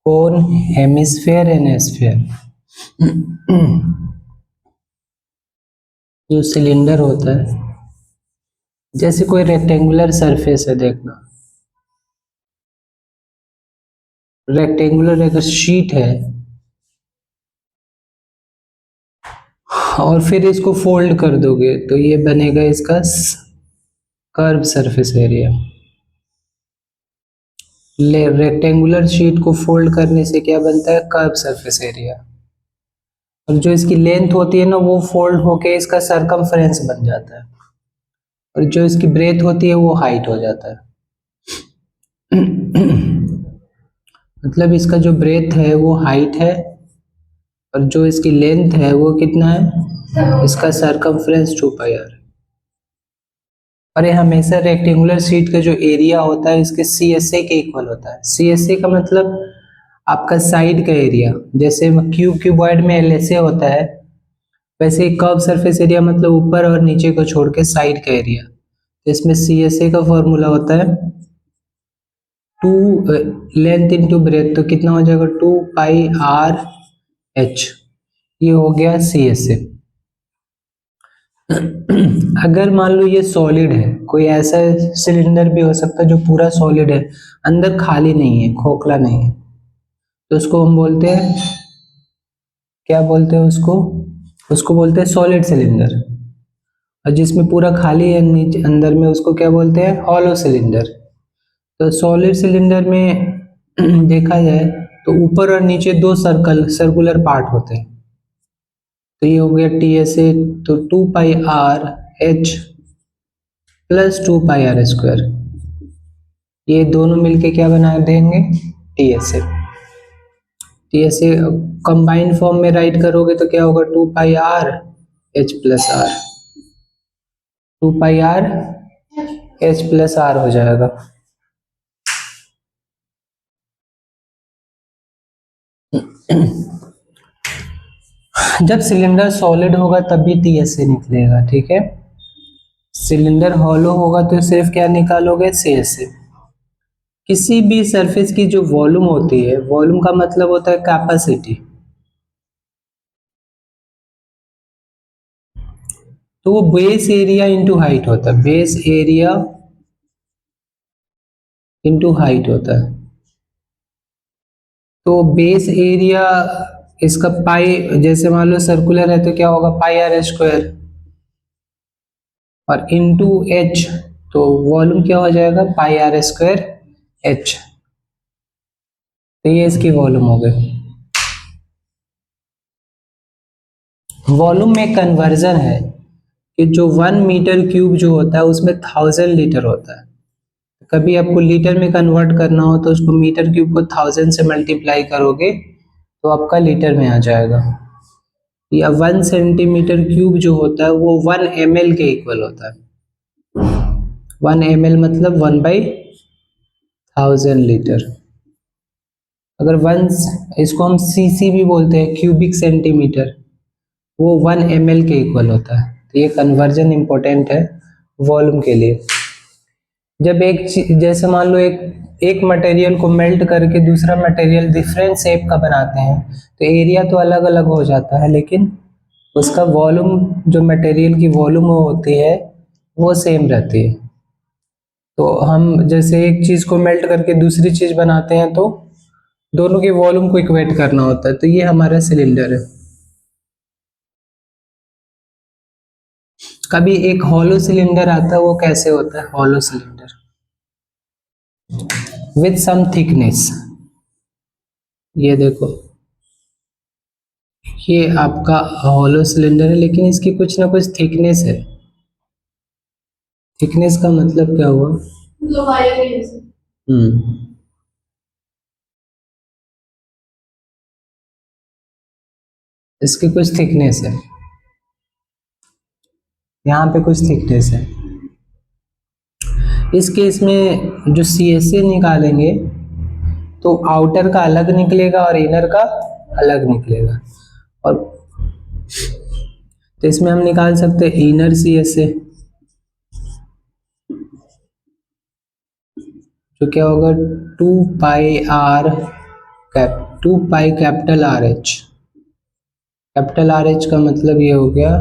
Cone, hemisphere and sphere. जो cylinder होता है, जैसे कोई रेक्टेंगुलर सरफेस है, देखना रेक्टेंगुलर अगर शीट है और फिर इसको फोल्ड कर दोगे तो ये बनेगा इसका curve surface area. Rectangular sheet को फोल्ड करने से क्या बनता है, कर्व सरफेस एरिया। और जो इसकी लेंथ होती है ना, वो फोल्ड होके इसका सरकमफ्रेंस बन जाता है, और जो इसकी ब्रेथ होती है वो हाइट हो जाता है। मतलब इसका जो ब्रेथ है वो हाइट है, और जो इसकी लेंथ है वो कितना है, इसका सरकमफ्रेंस 2πr। और ये हमेशा रेक्टेंगुलर शीट का जो एरिया होता है इसके CSA के इक्वल होता है। CSA का मतलब आपका साइड का एरिया, जैसे क्यूबॉइड में LSA होता है, वैसे कर्व सरफेस एरिया मतलब ऊपर और नीचे को छोड़ के साइड का एरिया। तो इसमें CSA का फॉर्मूला होता है 2 लेंथ इंटू ब्रेथ, तो कितना हो जाएगा 2πr/h। ये हो गया CSA। अगर मान लो ये सॉलिड है, कोई ऐसा सिलेंडर भी हो सकता है जो पूरा सॉलिड है, अंदर खाली नहीं है, खोखला नहीं है, तो उसको हम बोलते हैं, क्या बोलते हैं उसको, उसको बोलते हैं सॉलिड सिलेंडर। और जिसमें पूरा खाली है नीचे अंदर में, उसको क्या बोलते हैं, हॉलो सिलेंडर। तो सॉलिड सिलेंडर में देखा जाए तो ऊपर और नीचे दो सर्कुलर पार्ट होते हैं। तो ये हो गया TSA, तो 2πr/h प्लस 2πr², ये दोनों मिलके क्या बना देंगे, TSA। TSA कंबाइंड फॉर्म में राइट करोगे तो क्या होगा, 2πr/h plus r, 2πr/h plus r हो जाएगा। जब सिलेंडर सॉलिड होगा तभी TSA निकलेगा, ठीक है। सिलेंडर हॉलो होगा तो सिर्फ क्या निकालोगे, CSA। किसी भी सरफेस की जो वॉल्यूम होती है, वॉल्यूम का मतलब होता है कैपेसिटी, तो वो बेस एरिया इंटू हाइट होता है, बेस एरिया इंटू हाइट होता है। तो बेस एरिया इसका पाई, जैसे मान लो सर्कुलर है तो क्या होगा, πr², और इंटू h, तो वॉल्यूम क्या हो जाएगा, πr²h। तो ये इसकी वॉल्यूम हो गई। वॉल्यूम में कन्वर्जन है कि जो 1 मीटर क्यूब जो होता है उसमें 1000 लीटर होता है। कभी आपको लीटर में कन्वर्ट करना हो तो उसको मीटर क्यूब को 1000 से मल्टीप्लाई करोगे तो आपका लीटर में आ जाएगा। या 1 सेंटीमीटर क्यूब जो होता है वो 1 ml के इक्वल होता है। 1 ml मतलब 1/1000 लीटर। अगर इसको हम सीसी भी बोलते हैं, क्यूबिक सेंटीमीटर, वो 1 ml के इक्वल होता है। तो ये कन्वर्जन इंपॉर्टेंट है वॉल्यूम के लिए। जब जैसे मान लो एक मटेरियल को मेल्ट करके दूसरा मटेरियल डिफरेंट शेप का बनाते हैं तो एरिया तो अलग अलग हो जाता है, लेकिन उसका वॉल्यूम, जो मटेरियल की वॉल्यूम होती है वो सेम रहती है। तो हम जैसे एक चीज को मेल्ट करके दूसरी चीज बनाते हैं तो दोनों के वॉल्यूम को इक्वेट करना होता है। तो ये हमारा सिलेंडर है। कभी एक हॉलो सिलेंडर आता है, वो कैसे होता है, hollow cylinder with some thickness. ये देखो, ये आपका हॉलो सिलेंडर है लेकिन इसकी कुछ ना कुछ थिकनेस है। थिकनेस का मतलब क्या हुआ, इसकी कुछ थिकनेस है, यहाँ पे कुछ थिकनेस है। इस केस में जो CSA निकालेंगे तो आउटर का अलग निकलेगा और इनर का अलग निकलेगा। और तो इसमें हम निकाल सकते हैं इनर CSA, जो क्या होगा 2πr² 2 pi capital R H. Capital R H का मतलब ये हो गया,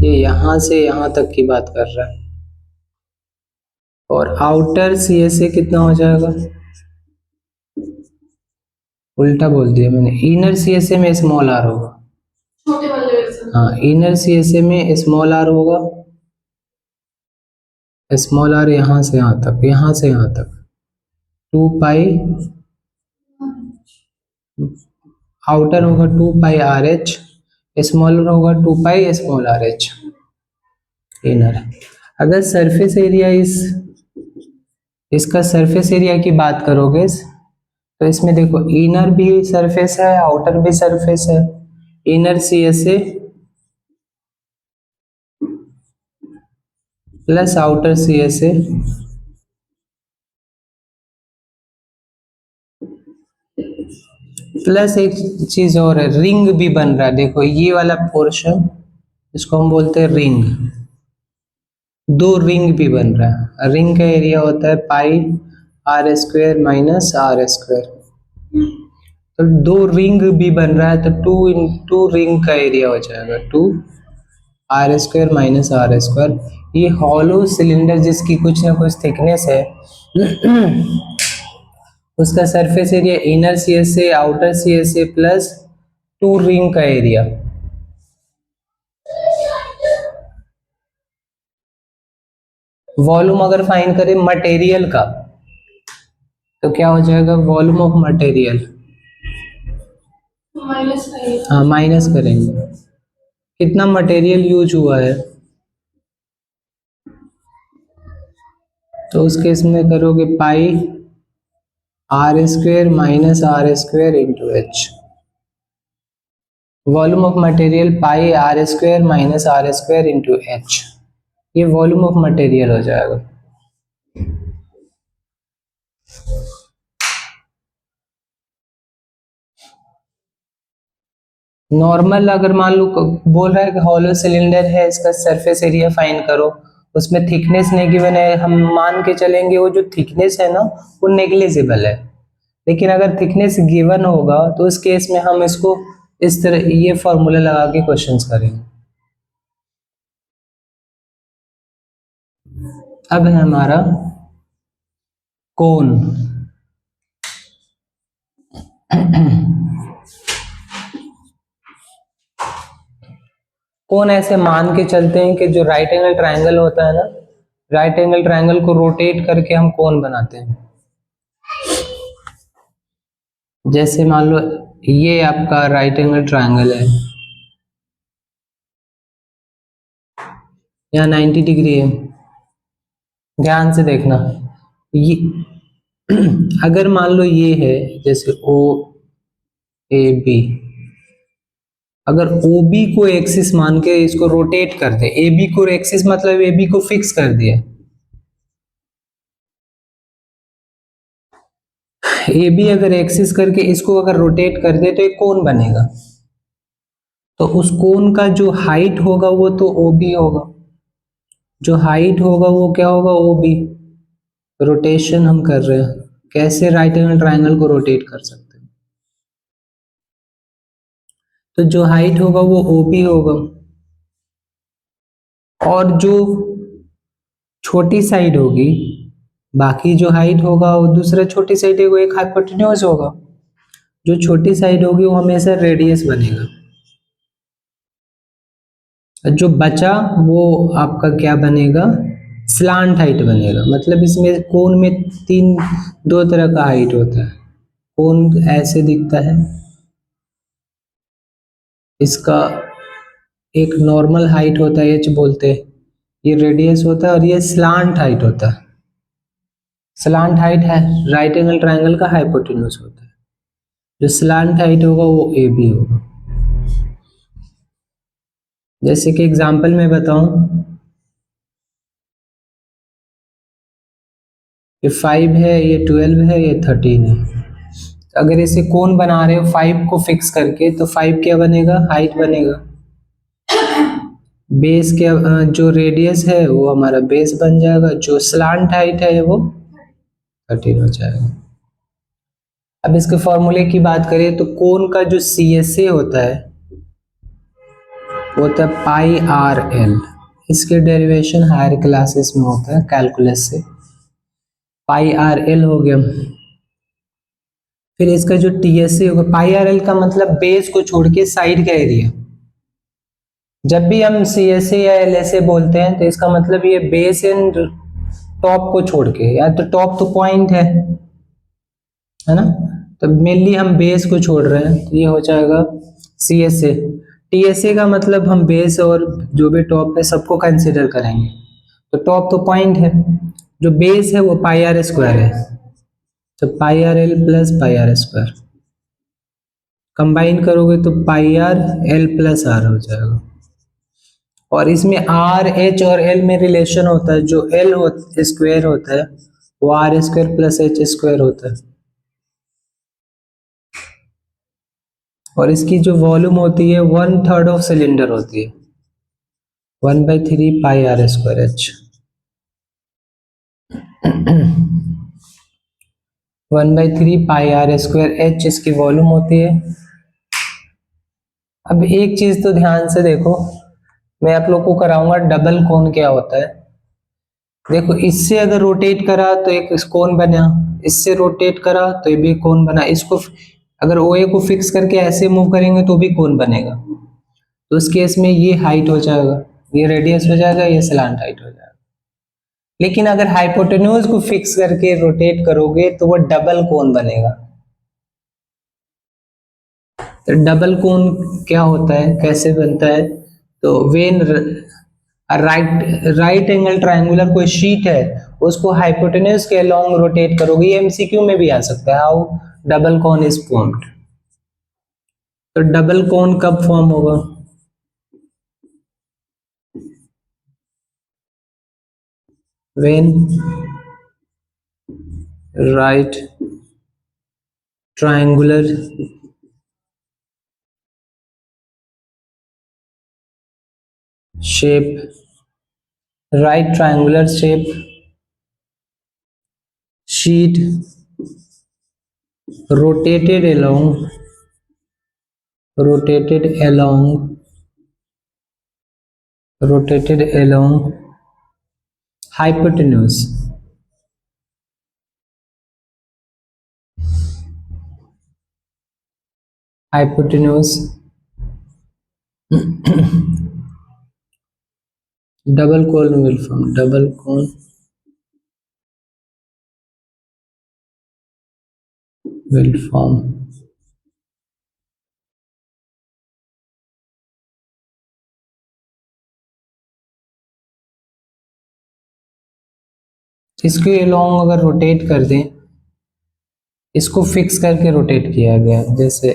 ये यहां से यहां तक की बात कर रहा है। और आउटर सी एस ए कितना हो जाएगा, उल्टा बोल दिया मैंने, इनर सी एस ए में स्मॉल आर होगा। हाँ, इनर सी एस ए में स्मॉल आर होगा, स्मॉल आर यहां से यहां तक, यहां से यहां तक 2 पाई, आउटर होगा 2 पाई आर एच, स्मॉलर होगा 2 pi small R H inner. अगर सरफेस एरिया इसका सरफेस एरिया की बात करोगे तो इसमें देखो इनर भी सरफेस है, आउटर भी सरफेस है। Inner C S A plus outer C S A plus एक चीज और है, रिंग भी बन रहा है। देखो ये वाला पोर्शन, इसको हम बोलते हैं रिंग, दो रिंग भी बन रहा है। रिंग का एरिया होता है pi r square minus r square, तो दो रिंग भी बन रहा है, तो 2 रिंग का एरिया हो जाएगा 2 r square minus r square. ये हॉलो सिलेंडर जिसकी कुछ ना कुछ थिकनेस है उसका surface area inner C S A outer C S A plus 2 ring का एरिया। वॉल्यूम अगर फाइंड करें मटेरियल का तो क्या हो जाएगा, वॉल्यूम ऑफ मटेरियल, हाँ माइनस करेंगे कितना मटेरियल यूज हुआ है, तो उस केस में करोगे pi r square minus r square into h. Volume of material pi r square minus r square into h, ये वॉल्यूम ऑफ मटेरियल हो जाएगा। नॉर्मल अगर मान लो बोल रहा है कि हॉलो सिलेंडर है, इसका सरफेस एरिया फाइंड करो, उसमें थिकनेस नहीं गिवन है, हम मान के चलेंगे वो जो थिकनेस है ना वो नेग्लिजिबल है। लेकिन अगर थिकनेस गिवन होगा तो उस केस में हम इसको इस तरह ये फॉर्मूला लगा के क्वेश्चंस करेंगे। अब है हमारा कोन। कोन ऐसे मान के चलते हैं कि जो राइट एंगल ट्रायंगल होता है ना, राइट एंगल ट्रायंगल को रोटेट करके हम कोन बनाते हैं। जैसे मान लो ये आपका राइट एंगल ट्रायंगल है, यहाँ 90 डिग्री है, ध्यान से देखना। ये अगर मान लो ये है जैसे ओ ए बी, अगर ओ बी को एक्सिस मान के इसको रोटेट कर दे, ए बी को एक्सिस मतलब ए बी को फिक्स कर दिया, ए बी अगर एक्सिस करके इसको अगर रोटेट कर दे तो एक कोन बनेगा। तो उस कोन का जो हाइट होगा वो तो ओ बी होगा, जो हाइट होगा वो क्या होगा, ओ बी। रोटेशन हम कर रहे हैं, कैसे राइट एंगल ट्रायंगल को रोटेट कर सकते हैं, तो जो हाइट होगा वो ओ बी होगा, और जो छोटी साइड होगी, बाकी जो हाइट होगा वो दूसरा छोटी साइड है वो एक हाइपोटेन्यूज होगा, जो छोटी साइड होगी वो हमेशा रेडियस बनेगा, जो बचा वो आपका क्या बनेगा, स्लांट हाइट बनेगा। मतलब इसमें कोन में दो तरह का हाइट होता है। कोन ऐसे दिखता है, इसका एक नॉर्मल हाइट होता है एच बोलते हैं, ये रेडियस होता है, और ये स्लांट हाइट होता है। स्लांट हाइट है राइट एंगल ट्रायंगल का हाइपोटेन्यूज होता है, जो स्लांट हाइट होगा वो ए बी होगा। जैसे कि एग्जांपल में बताऊं, ये 5 है, ये 12 है, ये 13 है। अगर इसे कोन बना रहे हो 5 को फिक्स करके, तो 5 क्या बनेगा, हाइट बनेगा। बेस क्या, जो रेडियस है वो हमारा बेस बन जाएगा, जो स्लांट हाइट है वो 13 हो जाएगा। अब इसके फॉर्मूले की बात करें तो कोण का जो CSA होता है वो होता है पाई आर एल। इसके डेरिवेशन हायर क्लासेस में होता है कैलकुलस से। पाई आर एल हो गया। फिर इसका जो TSA होगा, पाई आर एल का मतलब बेस को छोड़ के साइड का एरिया। जब भी हम CSA या LSA बोलते हैं तो इसका मतलब ये बेस एंड टॉप को छोड़ के, या तो टॉप तो पॉइंट है ना, तो मेनली हम बेस को छोड़ रहे हैं तो ये हो जाएगा CSA। TSA का मतलब हम बेस और जो भी टॉप है सबको कंसिडर करेंगे। तो टॉप तो पॉइंट है, जो बेस है वो पाई आर स्क्वायर है, तो pi r l plus pi r square combine करोगे तो pi r l plus r हो जाएगा। और इसमें आर एच और एल में रिलेशन होता है, जो एल स्क्वायर होता है वो r square plus h square होता है। और इसकी जो वॉल्यूम होती है 1/3 ऑफ सिलेंडर होती है, 1/3 pi r square h. 1/3 pi r square h इसकी वॉल्यूम होती है। अब एक चीज तो ध्यान से देखो, मैं आप लोग को कराऊंगा डबल कोण क्या होता है। देखो, इससे अगर रोटेट करा तो एक कोण बना, इससे रोटेट करा तो ये भी कोण बना। इसको अगर OA को फिक्स करके ऐसे मूव करेंगे तो भी कोण बनेगा। तो उस केस में ये हाइट हो जाएगा, ये रेडियस हो जाएगा, ये स्लांट हाइट हो जाएगा। लेकिन अगर हाइपोटेन्यूज को फिक्स करके रोटेट करोगे तो वो डबल कोण बनेगा। तो डबल कोण क्या होता है, कैसे बनता है? तो वेन राइट एंगल ट्रायंगुलर कोई शीट है, उसको हाइपोटेन्यूज के अलोंग रोटेट करोगे। ये MCQ में भी आ सकता है, how double cone is formed. तो डबल कोन कब फॉर्म होगा? When right triangular shape, right triangular shape sheet rotated along hypotenuse, double cone will form, double cone will form। इसके अलोंग अगर रोटेट कर दें, इसको फिक्स करके रोटेट किया गया, जैसे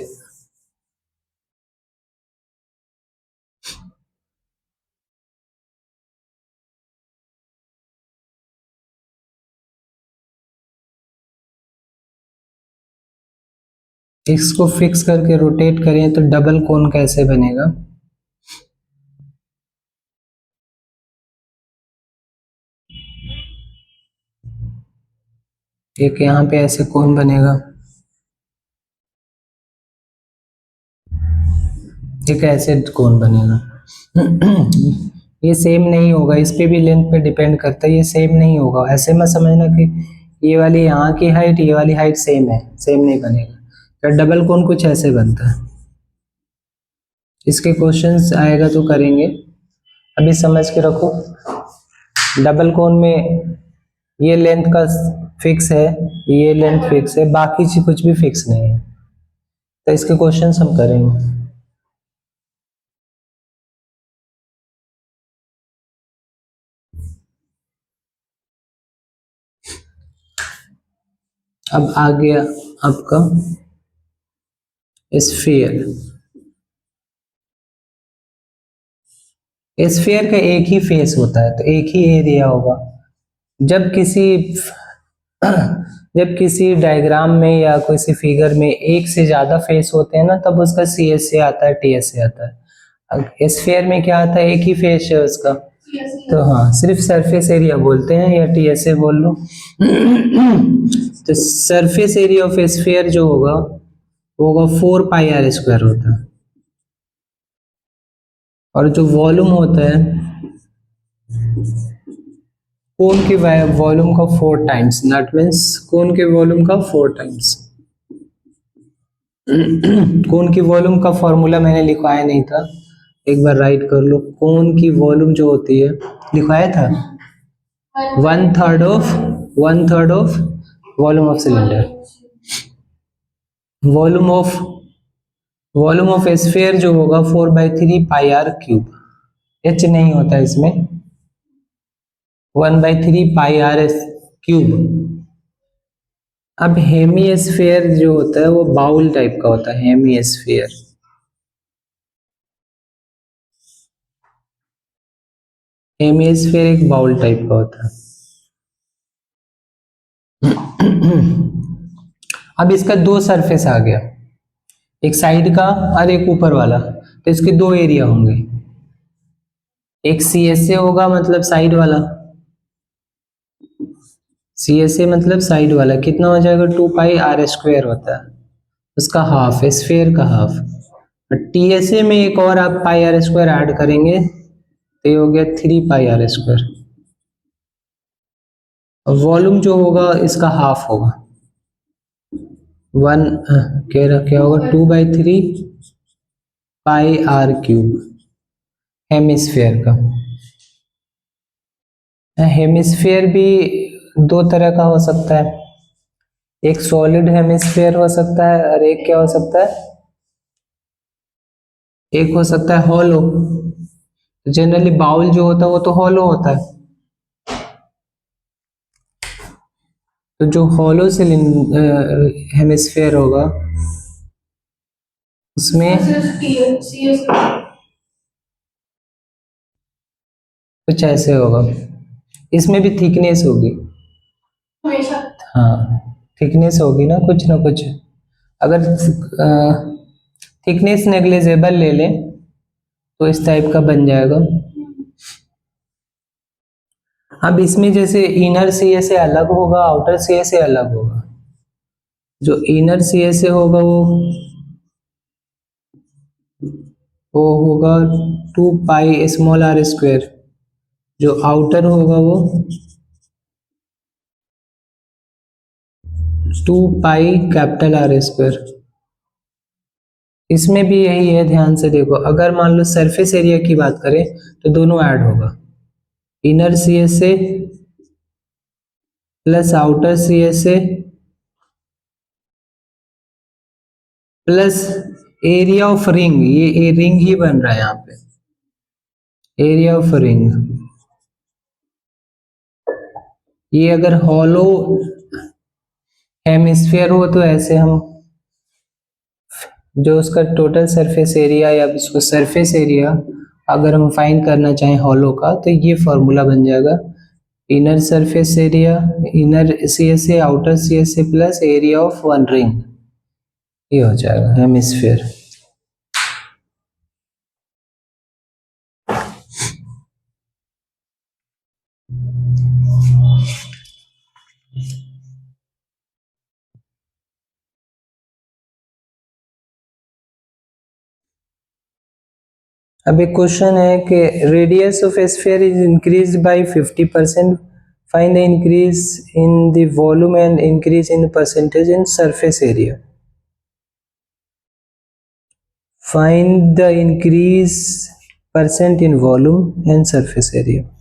इसको फिक्स करके रोटेट करें तो डबल कोन कैसे बनेगा? एक यहाँ पे ऐसे कोन बनेगा, एक ऐसे कोन बनेगा। ये सेम नहीं होगा, इस पे भी लेंथ पे डिपेंड करता है, ये सेम नहीं होगा। ऐसे मत समझना कि ये वाली यहाँ की हाइट ये वाली हाइट सेम है, सेम नहीं बनेगा। तो डबल कोन कुछ ऐसे बनता है। इसके क्वेश्चंस आएगा तो करेंगे, अभी समझ के रखो। डबल कोन में ये लेंथ का फिक्स है, ये लेंथ फिक्स है, बाकी चीज कुछ भी फिक्स नहीं है। तो इसके क्वेश्चंस हम करेंगे। अब आ गया आपका स्फीयर। स्फीयर का एक ही फेस होता है, तो एक ही एरिया होगा। जब किसी जब किसी डायग्राम में या किसी फिगर में एक से ज्यादा फेस होते हैं ना, तब उसका CSA आता है, TSA आता है। स्फीयर में क्या आता है, एक ही फेस है उसका, तो हाँ, सिर्फ सरफेस एरिया बोलते हैं या टीएसए बोल लो। तो सरफेस एरिया ऑफ स्फीयर जो होगा वो होगा 4 पाई आर स्क्वायर होता है, और जो वॉल्यूम होता है कोन के वॉल्यूम का 4 टाइम्स, दैट मीन्स कोन के वॉल्यूम का 4 टाइम्स। कोन की वॉल्यूम का फॉर्मूला मैंने लिखवाया नहीं था, एक बार राइट कर लो। कोन की वॉल्यूम जो होती है, लिखवाया था, 1/3 of volume of cylinder. Volume of sphere जो होगा 4/3 पाई आर क्यूब। एच नहीं होता इसमें, 1/3 पाई आर क्यूब। अब हेमीस्फीयर जो होता है वो बाउल टाइप का होता है, हेमीस्फीयर। हेमीस्फीयर एक बाउल टाइप का होता है। अब इसका 2 सरफेस आ गया, एक साइड का और एक ऊपर वाला, तो इसके 2 एरिया होंगे। एक सी एस ए होगा, मतलब साइड वाला, सी एस ए मतलब साइड वाला, कितना हो जाएगा, 2 पाई आर स्क्वायर होता है, उसका हाफ, स्फीयर का हाफ। टी एस ए में एक और आप पाई आर स्क्वायर ऐड करेंगे तो ये हो गया 3 पाई आर स्क्वायर। वॉल्यूम जो होगा इसका हाफ होगा, क्या होगा, 2/3 पाई आर क्यूब हेमिस्फीयर का। हेमिस्फीयर भी 2 तरह का हो सकता है, एक सॉलिड हेमिस्फीयर हो सकता है और एक क्या हो सकता है, एक हो सकता है हॉलो। जनरली बाउल जो होता है वो तो हॉलो होता है, तो जो हॉलो हेमिस्फीयर होगा उसमें कुछ ऐसे होगा, इसमें भी थिकनेस होगी। हाँ, थिकनेस होगी ना कुछ। अगर थिकनेस नेग्लिजिबल ले लें तो इस टाइप का बन जाएगा। अब इसमें जैसे इनर सीए से अलग होगा, आउटर सीए से अलग होगा। जो इनर सीए से होगा वो होगा 2 पाई स्मॉल आर स्क्वायर, जो आउटर होगा वो 2 पाई कैपिटल आर स्क्वायर। इसमें भी यही है, ध्यान से देखो, अगर मान लो सरफेस एरिया की बात करें तो दोनों ऐड होगा, इनर सीएस से प्लस आउटर सीएस से प्लस एरिया ऑफ रिंग, ये रिंग ही बन रहा है यहाँ पे, एरिया ऑफ रिंग। ये अगर हॉलो हेमिस्फीयर हो तो ऐसे हम जो उसका टोटल सरफेस एरिया या उसको सरफेस एरिया अगर हम फाइंड करना चाहें हॉलो का, तो ये फॉर्मूला बन जाएगा, inner surface area, inner CS से आउटर सीएस से plus area of one ring, ये हो जाएगा हेमिस्फीयर। अब एक क्वेश्चन है कि radius of sphere is increase by 50%, find the increase in the volume and increase in percentage in surface area. Find the increase percent in volume and surface area.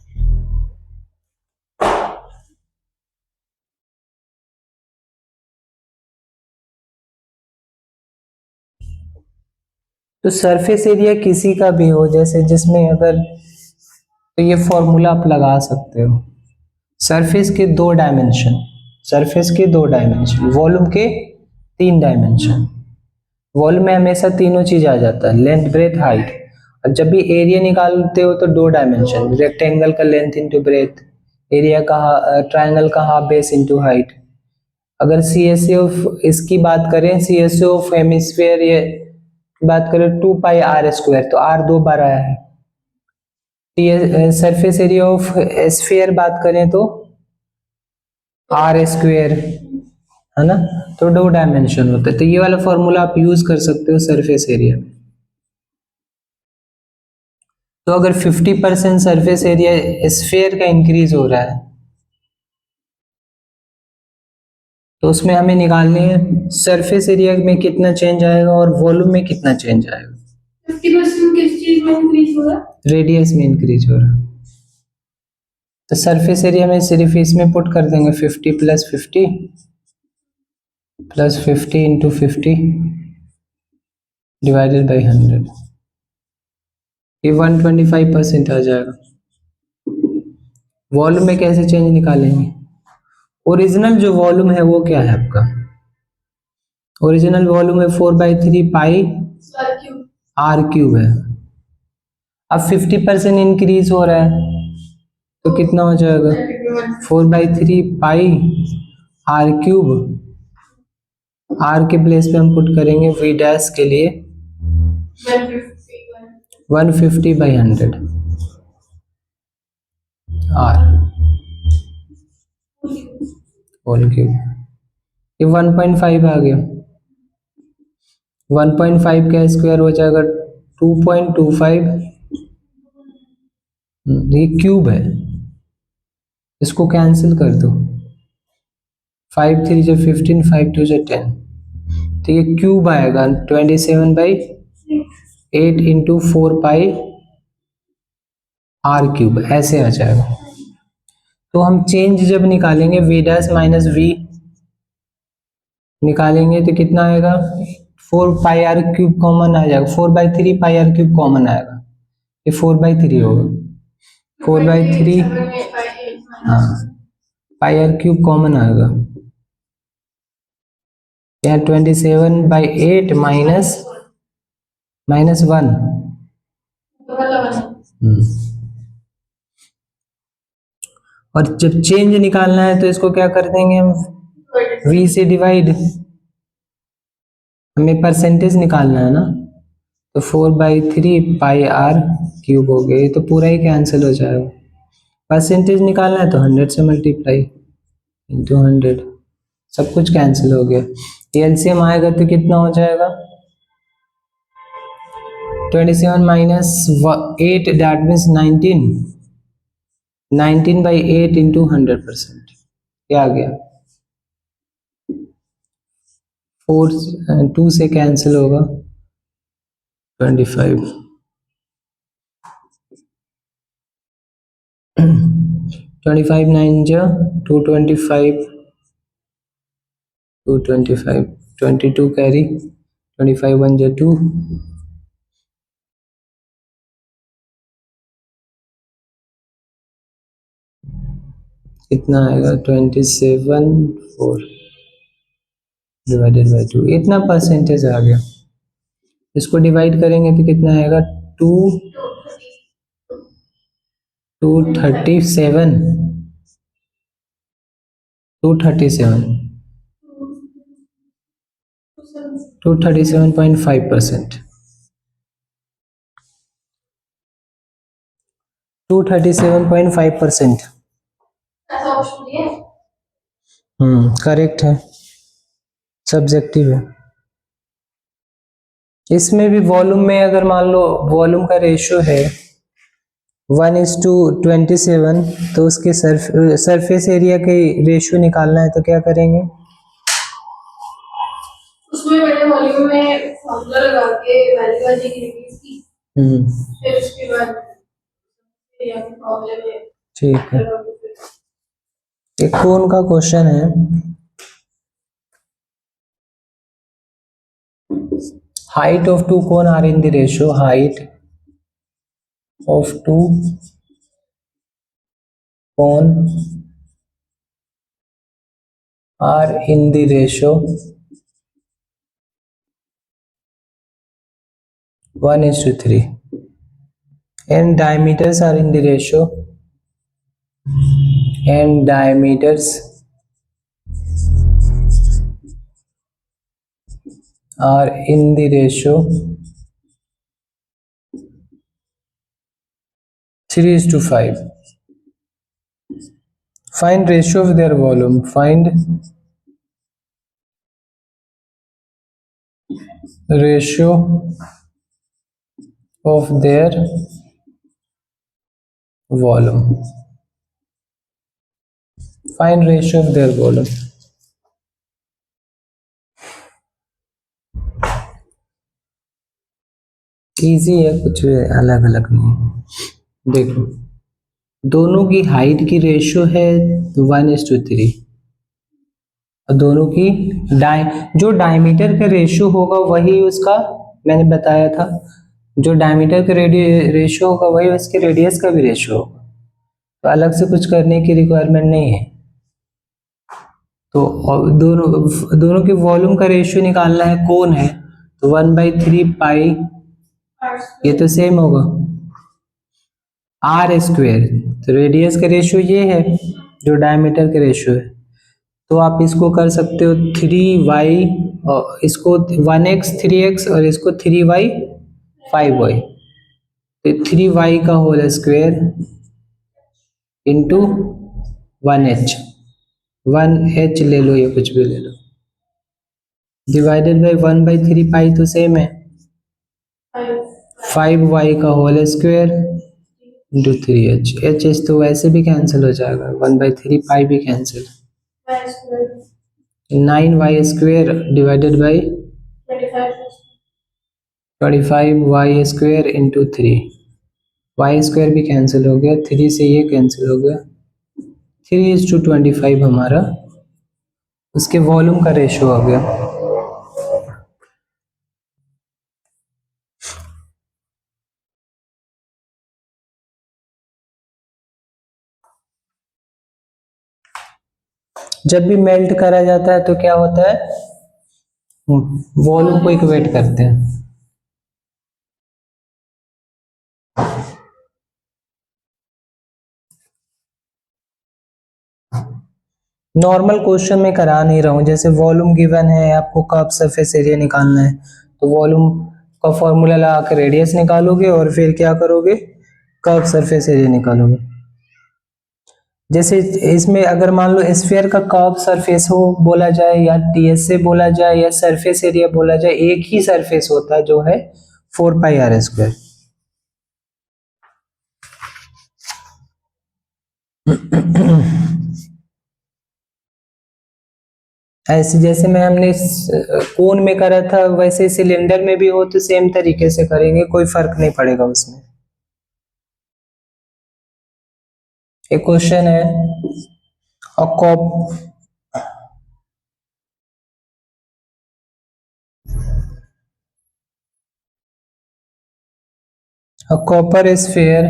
तो surface area किसी का भी हो, जैसे जिसमें अगर, तो ये फॉर्मूला आप लगा सकते हो, सरफेस के 2 डायमेंशन, सरफेस के 2 डायमेंशन, वॉल्यूम के 3 डायमेंशन। वॉल्यूम में हमेशा तीनों चीज आ जाता है, लेंथ ब्रेथ हाइट, और जब भी एरिया निकालते हो तो 2 डायमेंशन, रेक्टेंगल का लेंथ इंटू ब्रेथ, एरिया का, ट्रायंगल का हाफ बेस इंटू हाइट। अगर सी एस ऑफ इसकी बात करें, सी एस ऑफ हेमिस्फीयर ये बात करें 2 पाई आर स्क्वायर, तो आर 2 बार आया है, सरफेस एरिया ऑफ स्फीयर बात करें तो आर स्क्वेयर, है ना, तो 2 डायमेंशन होता है, तो ये वाला फॉर्मूला आप यूज कर सकते हो सरफेस एरिया में। तो अगर 50% सरफेस एरिया स्फीयर का इंक्रीज हो रहा है तो उसमें हमें निकालने हैं सरफेस एरिया में कितना चेंज आएगा और वॉल्यूम में कितना चेंज आएगा। 50% किस चीज में इंक्रीज हो रहा है? रेडियस में इंक्रीज हो रहा है। तो सरफेस एरिया में सिर्फ इसमें पुट कर देंगे 50 plus 50 plus 50 into 50 divided by 100, ये 125% आ जाएगा। वॉल्यूम में कैसे चेंज निकालेंगे? ओरिजिनल जो वॉल्यूम है वो क्या है आपका? ओरिजिनल वॉल्यूम है 4/3 पाई आर क्यूब है। अब 50% इंक्रीज हो रहा है तो कितना हो जाएगा? 4/3 पाई आर क्यूब, आर के प्लेस पे हम पुट करेंगे वी डैश के लिए 150/100 आर होल क्यूब। ये 1.5 आ गया, 1.5 का स्क्वायर हो जाएगा 2.25, ये क्यूब है, इसको कैंसिल कर दो, 5 3 जो 15, 5 2 जो 10, तो ये क्यूब आएगा 27/8 इंटू 4 पाई आर क्यूब, ऐसे आ जाएगा। तो हम चेंज जब निकालेंगे वी डैश माइनस वी निकालेंगे तो कितना आएगा? 4 पाई आर क्यूब कॉमन आ जाएगा, 4/3 पाई आर क्यूब कॉमन आएगा, ये 4/3 होगा, 4/3, हाँ पाई आर क्यूब कॉमन आएगा, यहाँ 27/8 माइनस 1। और जब चेंज निकालना है तो इसको क्या कर देंगे हम? v से डिवाइड, हमें परसेंटेज निकालना है ना, तो 4/3 पाई आर क्यूब हो गया, ये तो पूरा ही कैंसिल हो जाएगा। परसेंटेज निकालना है तो 100 से मल्टीप्लाई इंटू 100, सब कुछ कैंसिल हो गया। एलसीएम आएगा तो कितना हो जाएगा? 27 माइनस 8 दैट मीन्स 19, 19/8 इंटू 100%, क्या आ गया? 4 2 से कैंसिल होगा 25, 25 9 जा 225, 225 22 कैरी, 25 1 जा 2, कितना आएगा? 27 4 डिवाइडेड बाई 2, इतना परसेंटेज आ गया। इसको डिवाइड करेंगे तो कितना आएगा? 2 237 237 237.5%, 237.5%। करेक्ट है, सब्जेक्टिव है। इसमें भी वॉल्यूम में अगर मान लो वॉल्यूम का रेशियो है 1:27, तो उसके सरफेस एरिया के रेशियो निकालना है तो क्या करेंगे? उसमें मैंने वॉल्यूम में फॉर्मूला लगा के वैल्यू आ जाएगी रेडियस की, फिर उसके बाद एरिया के फॉर्मूले में। ठीक है, एक कोन का क्वेश्चन है, height of two cone are in the ratio, height of two cone are in the ratio 1:3 and diameters are in the ratio, and diameters are in the ratio 3:5. Find ratio of their volume. Find ratio of their volume. Find ratio of their volume. Easy है, कुछ अलग अलग नहीं। देखो, दोनों की height की ratio है 1:3 और दोनों की जो डायमीटर का रेशियो होगा वही उसका, मैंने बताया था, जो डायमीटर का रेशियो होगा वही उसके रेडियस का भी रेशियो होगा, तो अलग से कुछ करने की रिक्वायरमेंट नहीं है। तो दोनों के वॉल्यूम का रेशियो निकालना है, कौन है, तो 1/3 पाई, ये तो सेम होगा, आर स्क्वेयर, तो रेडियस का रेशियो ये है जो डायमीटर का रेशियो है। तो आप इसको कर सकते हो 3y और इसको 1x 3x और इसको 3y 5y, तो 3y का whole square into 1h, 1h ले लो या कुछ भी ले लो, डिवाइडेड बाई 1/3 पाई, तो सेम है, 5y का whole square into 3h, h तो वैसे भी कैंसिल हो जाएगा, 1/3 पाई भी cancel, 9y square divided by 25y square into 3, y square भी कैंसिल हो गया, 3 से ये कैंसिल हो गया, 3:25 हमारा उसके वॉल्यूम का रेशियो आ गया। जब भी मेल्ट करा जाता है तो क्या होता है, वॉल्यूम को इक्वेट करते हैं। नॉर्मल क्वेश्चन में करा नहीं रहा हूं, जैसे वॉल्यूम गिवन है, आपको कर्व सरफेस एरिया निकालना है, तो वॉल्यूम का फॉर्मूला लगा कर रेडियस निकालोगे और फिर क्या करोगे, कर्व सरफेस एरिया निकालोगे। जैसे इसमें अगर मान लो स्फीयर का कर्व सरफेस हो बोला जाए, या टीएसए बोला जाए, या सरफेस एरिया बोला जाए, एक ही सरफेस होता है जो है 4πr²। ऐसे जैसे मैं हमने कोन में करा था, वैसे सिलेंडर में भी हो तो सेम तरीके से करेंगे, कोई फर्क नहीं पड़ेगा उसमें। एक क्वेश्चन है, a copper sphere,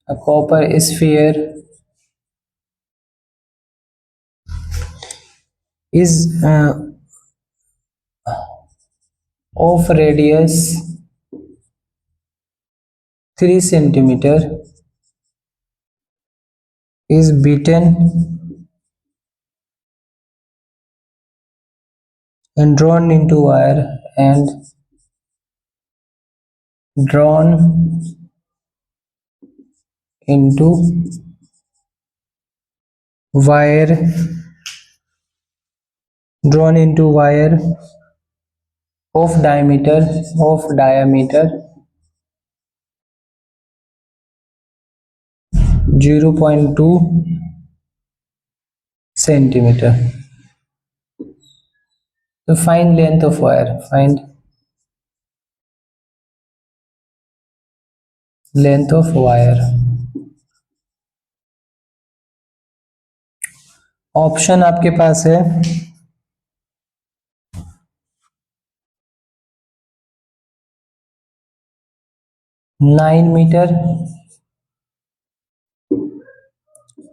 a copper sphere is of radius 3 centimeter is beaten and drawn into wire and drawn into wire of diameter 0.2 centimeter. So find length of wire. Find length of wire. Option आपके पास है 9 metre,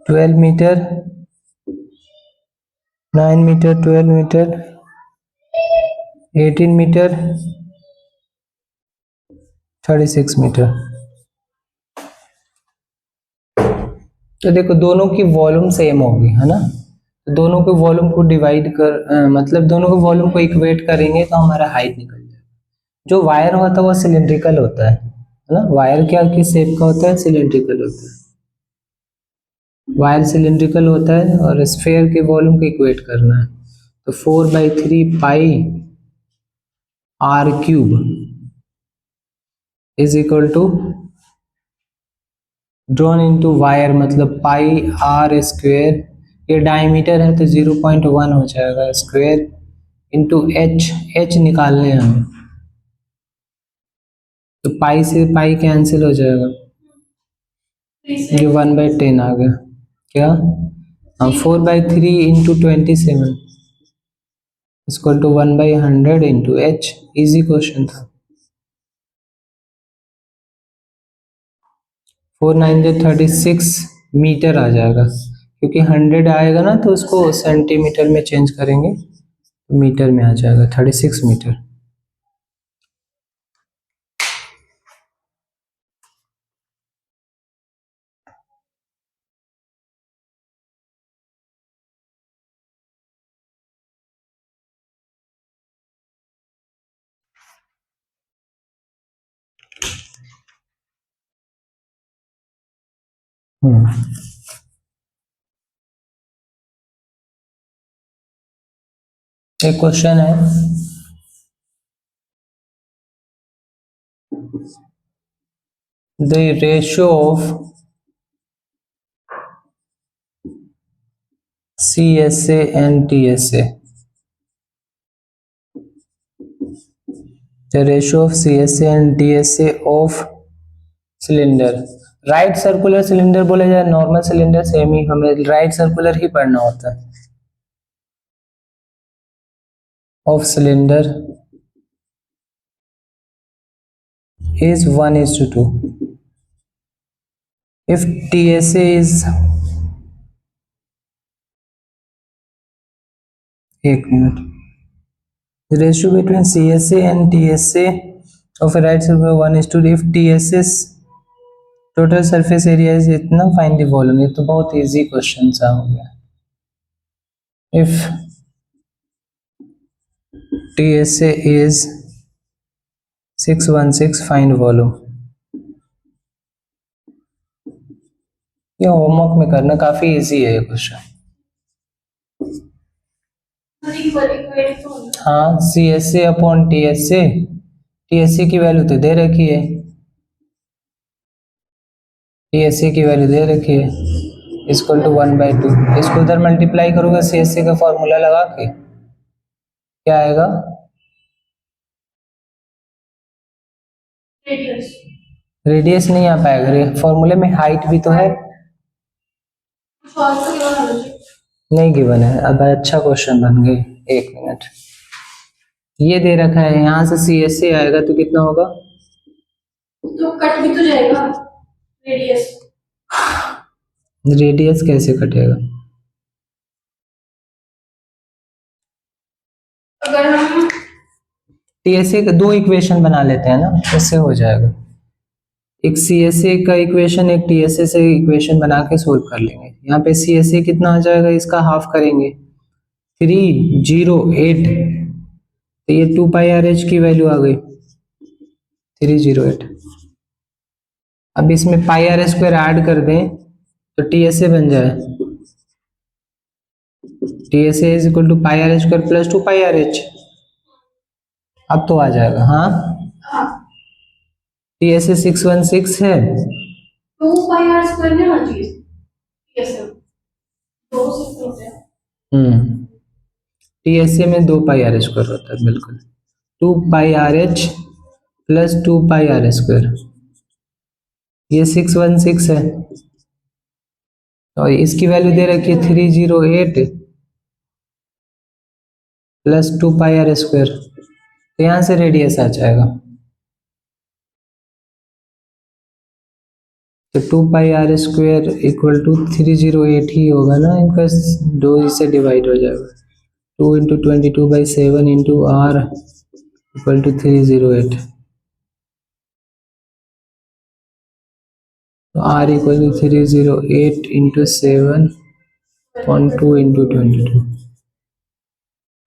12 metre, 9 metre, 12 metre, 18 metre, 36 metre. तो देखो दोनों की volume same होगी, है ना, तो दोनों के वॉल्यूम को डिवाइड कर मतलब दोनों के वॉल्यूम को इक्वेट करेंगे तो हमारा हाइट निकल जाएगा। जो वायर होता है वो सिलिंड्रिकल होता है ना। वायर क्या किस शेप का होता है? सिलिंड्रिकल होता है। वायर सिलिंड्रिकल होता है और स्फेयर के वॉल्यूम को इक्वेट करना है। तो 4/3 pi r cube is equal to drawn into wire, मतलब पाई आर स्क्वेयर, ये डायमीटर है तो 0.1 हो जाएगा स्क्वेयर, इंटू एच, एच निकालने हैं हमें, तो पाई से पाई कैंसिल हो जाएगा, ये 1/10 आ गया क्या? हाँ, 4/3 into 27 equal to 1/100 into H. Easy question था। 4×9 = 36 मीटर आ जाएगा, क्योंकि 100 आएगा ना तो उसको सेंटीमीटर में चेंज करेंगे, मीटर में आ जाएगा 36 मीटर। एक क्वेश्चन है, the ratio of CSA and TSA, the ratio of CSA and TSA of cylinder, right circular cylinder बोले जाए नॉर्मल सिलेंडर, सेम ही, हमें राइट सर्कुलर ही पढ़ना होता है, of cylinder is 1:2. If TSA is, एक minute, the ratio between CSA and TSA of a right circle 1:2. If TSA's total surface area is इतना, find the volume। ये तो बहुत easy question सा हो गया। If TSA is 616, find volume। ये homework में करना, काफी इजी है ये क्वेश्चन। हाँ, CSA अपॉन TSA, TSA की वैल्यू तो दे रखी है, TSA की वैल्यू दे रखी है, इक्वल टू 1/2। इसको उधर मल्टीप्लाई करोगे CSA का फॉर्मूला लगा के, क्या आएगा? रेडियस नहीं आ पाएगा, फॉर्मूले में हाइट भी तो है, नहीं गिवन है। अब अच्छा क्वेश्चन बन गए। एक मिनट, ये दे रखा है, यहाँ से CSA आएगा तो कितना होगा? तो कट भी तो जाएगा रेडियस। रेडियस कैसे कटेगा? अगर हम TSA का दो इक्वेशन बना लेते हैं ना, इससे हो जाएगा। एक CSA का इक्वेशन, एक TSA से इक्वेशन बना के सोल्व कर लेंगे। यहाँ पे CSA कितना आ जाएगा, इसका हाफ करेंगे 308, तो ये 2πRH की वैल्यू आ गई 308। अब इसमें πr² ऐड कर दें तो TSA बन जाए, TSA is equal to πr² plus 2πRH। अब तो आ जाएगा। हाँ, TSA 616 है, 2πr² नहीं होना चाहिए TSA, 2 से होता है। TSA में 2πr² होता है, बिल्कुल 2πRH प्लस 2πr², ये 616 है, और इसकी वैल्यू दे रखी है 308 प्लस 2πr², तो यहाँ से रेडियस आ जाएगा, तो 2πr² इक्वल टू 308 ही होगा ना, इनका 2 से डिवाइड हो जाएगा, 2 × 22/7 इंटू r इक्वल टू 308, तो r equal to 308 into 7.2 into 22,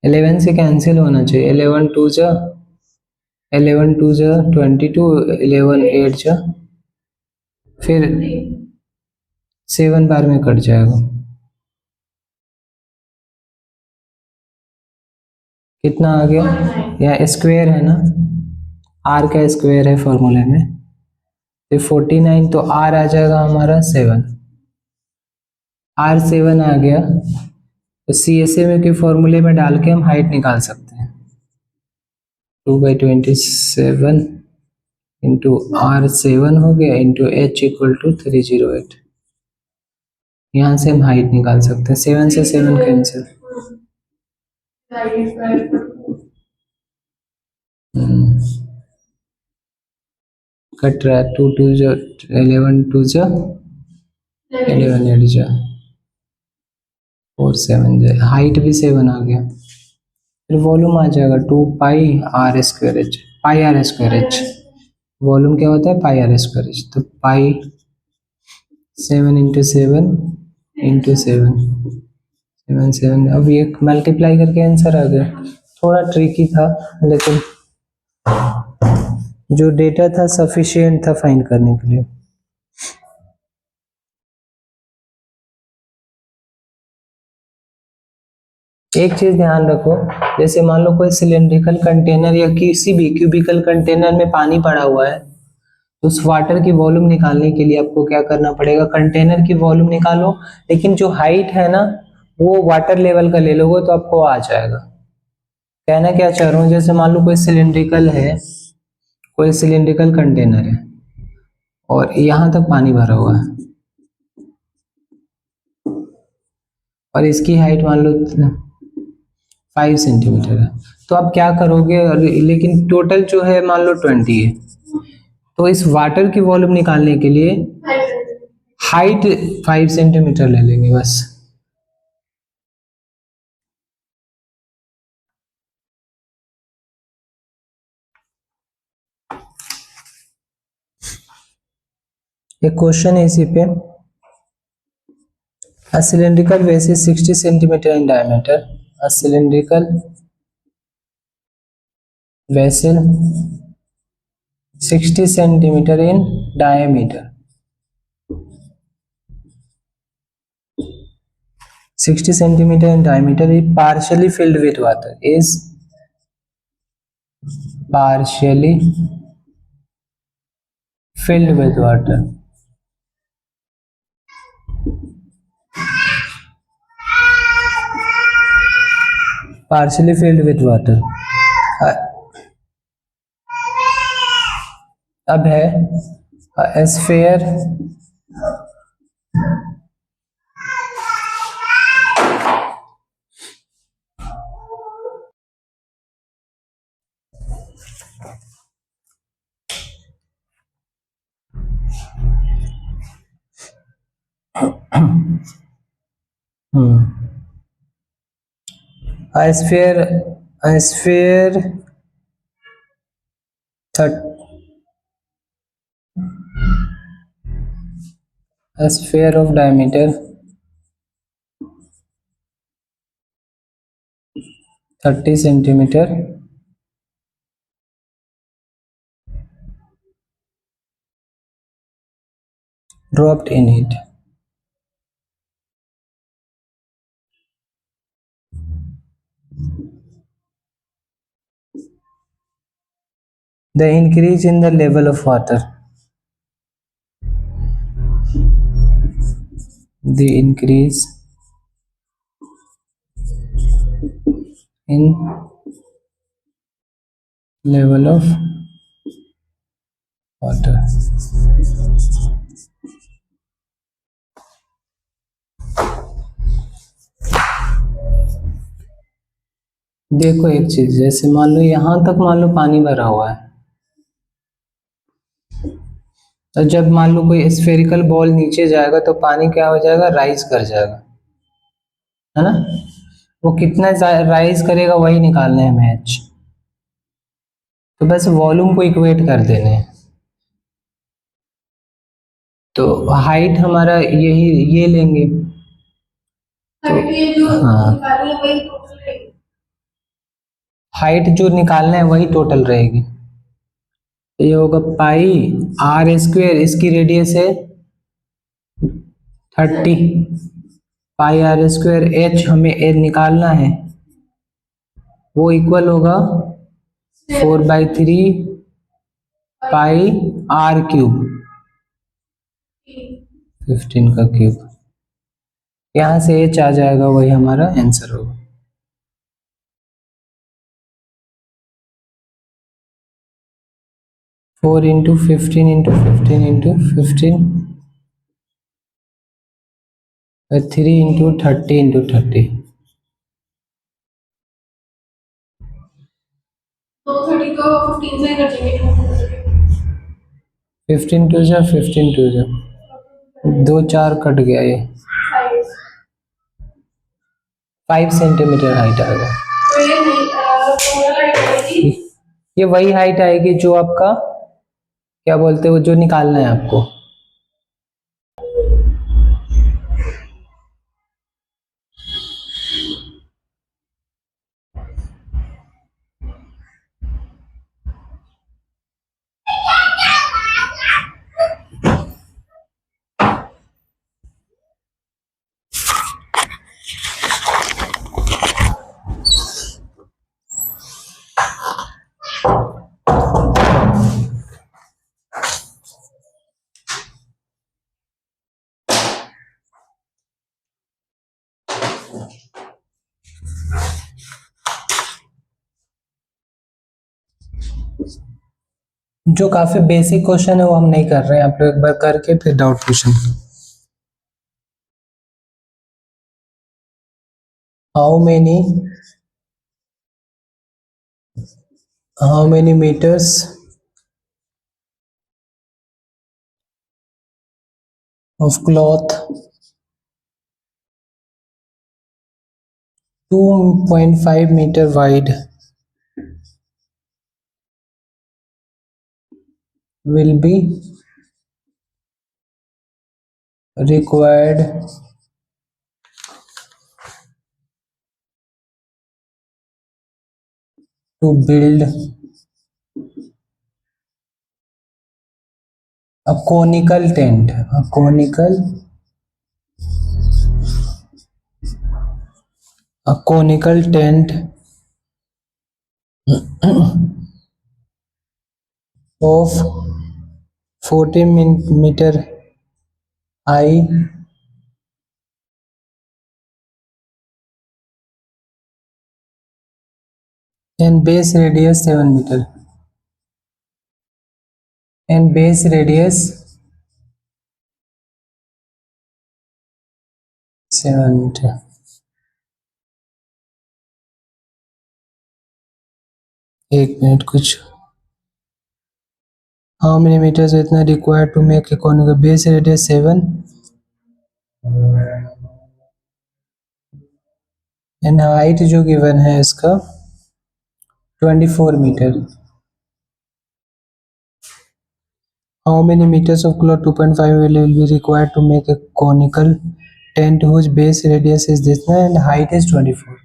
11 से कैंसिल होना चाहिए, 11 2 जा 11 2 जा 22, 11 8 जा, फिर 7 बार में कट जाएगा। कितना आ गया? यहाँ स्क्वायर है ना, आर का स्क्वायर है फॉर्मूले में, तो 49, तो आर आ जाएगा हमारा 7, आर 7 आ गया। तो सी एस एम के फॉर्मूले में डाल के हम हाइट निकाल सकते हैं, 2/27 इंटू आर 7 हो गया इंटू एच इक्वल टू 308। यहाँ से हम हाइट निकाल सकते हैं, 7 से 7 कैंसिल, कट रहा है, 2 2 जा 11 2 जा 11 8 जा 4 7 जा, हाइट भी 7 आ गया। फिर वॉल्यूम आ जाएगा 2 pi r square h, pi r square h, volume क्या होता है? Pi r square H. तो पाई 7 इंटू 7 इंटू 7 7 7, अब ये मल्टीप्लाई करके आंसर आ गया। थोड़ा ट्रिकी था, लेकिन जो डेटा था सफिशिएंट था फाइंड करने के लिए। एक चीज ध्यान रखो, जैसे मान लो कोई सिलेंड्रिकल कंटेनर या किसी भी क्यूबिकल कंटेनर में पानी पड़ा हुआ है, तो उस वाटर की वॉल्यूम निकालने के लिए आपको क्या करना पड़ेगा? कंटेनर की वॉल्यूम निकालो, लेकिन जो हाइट है ना वो वाटर लेवल का ले लोगे तो आपको आ जाएगा। कहना क्या चाह रहा हूँ, जैसे मान लो कोई सिलेंड्रिकल है, कोई सिलेंड्रिकल कंटेनर है और यहां तक पानी भरा हुआ है और इसकी हाइट मान लो 5 सेंटीमीटर है, तो आप क्या करोगे? लेकिन टोटल जो है मान लो 20 है, तो इस वाटर की वॉल्यूम निकालने के लिए हाइट 5 सेंटीमीटर ले लेंगे बस। एक क्वेश्चन है इसी पे, a cylindrical vessel is 60 centimeter in diameter, a cylindrical vessel 60 centimeter in diameter, 60 centimeter in diameter is partially filled with water, is partially filled with water, partially filled with water। अब है sphere a sphere a sphere of diameter 30 centimeter dropped in it, the increase in the level of water, the increase in level of water। देखो एक चीज, जैसे मान लो यहां तक मान लो पानी भरा हुआ है, तो जब मान लो कोई स्फेरिकल बॉल नीचे जाएगा तो पानी क्या हो जाएगा? राइज कर जाएगा, है ना? वो कितना राइज करेगा वही निकालना है हमें h, तो बस वॉल्यूम को इक्वेट कर देने हैं। तो हाइट हमारा यही ये लेंगे, तो हाँ हाइट जो निकालना है वही टोटल रहेगी। तो ये होगा पाई आर स्क्वेयर, इसकी रेडियस है 30, पाई आर स्क्वेयर एच हमें ए निकालना है, वो इक्वल होगा 4/3 पाई आर क्यूब, 15 का क्यूब। यहाँ से एच आ जाएगा, वही हमारा आंसर होगा। फोर इंटू 15 इंटू 15 इंटू 15 और 3 इंटू 30 इंटू 30। 230 को 15 से कर देंगे, 15 टू जा 15 टू जा 2 4 कट गया, ये 5 सेंटीमीटर हाइट आएगा। तो ये नहीं टोटल हाइट आएगी, ये वही हाइट आएगी जो आपका क्या बोलते हो, जो निकालना है आपको। जो काफी बेसिक क्वेश्चन है वो हम नहीं कर रहे हैं, आप लोग एक बार करके फिर doubt question. How many metres of cloth 2.5 meter wide will be required to build a conical tent, a conical tent of 40 meter high and base radius 7 meter, and base radius 7 meter। एक minute, कुछ how many metres इतना required to make a conical base radius 7 and height जो given है इसका 24 metre. How many metres of cloth 2.5 will be required to make a conical tent whose base radius is this and height is 24।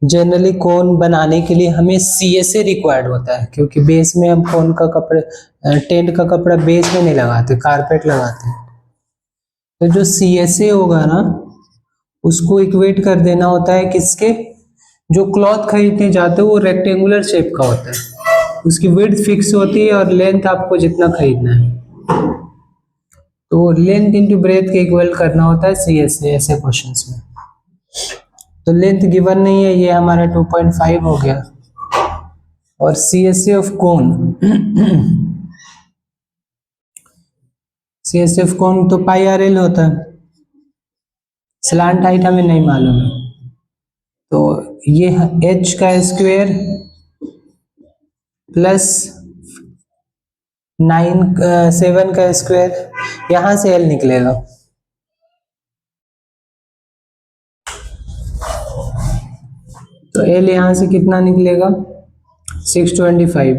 Generally कोन बनाने के लिए हमें CSA required होता है, क्योंकि बेस में हम कोन का कपड़ा, टेंट का कपड़ा बेस में नहीं लगाते, कारपेट लगाते हैं। तो जो CSA होगा ना, उसको इक्वेट कर देना होता है किसके, जो क्लॉथ खरीदने जाते हो वो रेक्टेंगुलर शेप का होता है, उसकी विड्थ फिक्स होती है और लेंथ आपको जितना खरीदना है, तो लेंथ इंटू ब्रेथ के इक्वल करना होता है CSA ऐसे क्वेश्चंस में। तो लेंथ गिवन नहीं है, ये हमारा 2.5 हो गया, और CSA of cone CSA of cone तो पाई आर एल होता है, स्लांट हाइट हमें नहीं मालूम है, तो ये h का स्क्वायर प्लस 7 का स्क्वायर, यहां से l निकलेगा, तो l यहां से कितना निकलेगा 625